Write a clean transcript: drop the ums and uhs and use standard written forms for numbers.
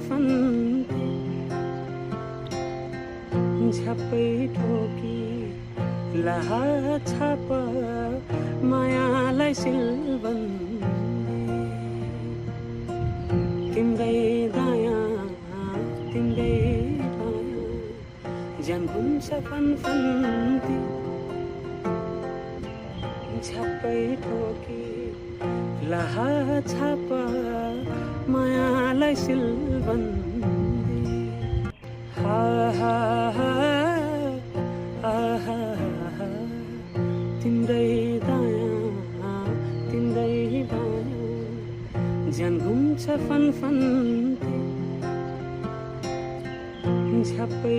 फन्फन्ती झ्याप्पै ठोकी लाहा छाप मायालाई सिलबन्दी तिम्रै दायाँ तिम्रै बायाँ ज्यान घुम्छ फन्फन्ती झ्याप्पै ठोकी लाहा छाप मायालाई सिलबन्दी हा हा हा हा हा तिम्रै दायाँ तिम्रै बायाँ ज्यान घुम्छ फन्फन्ती झ्याप्पै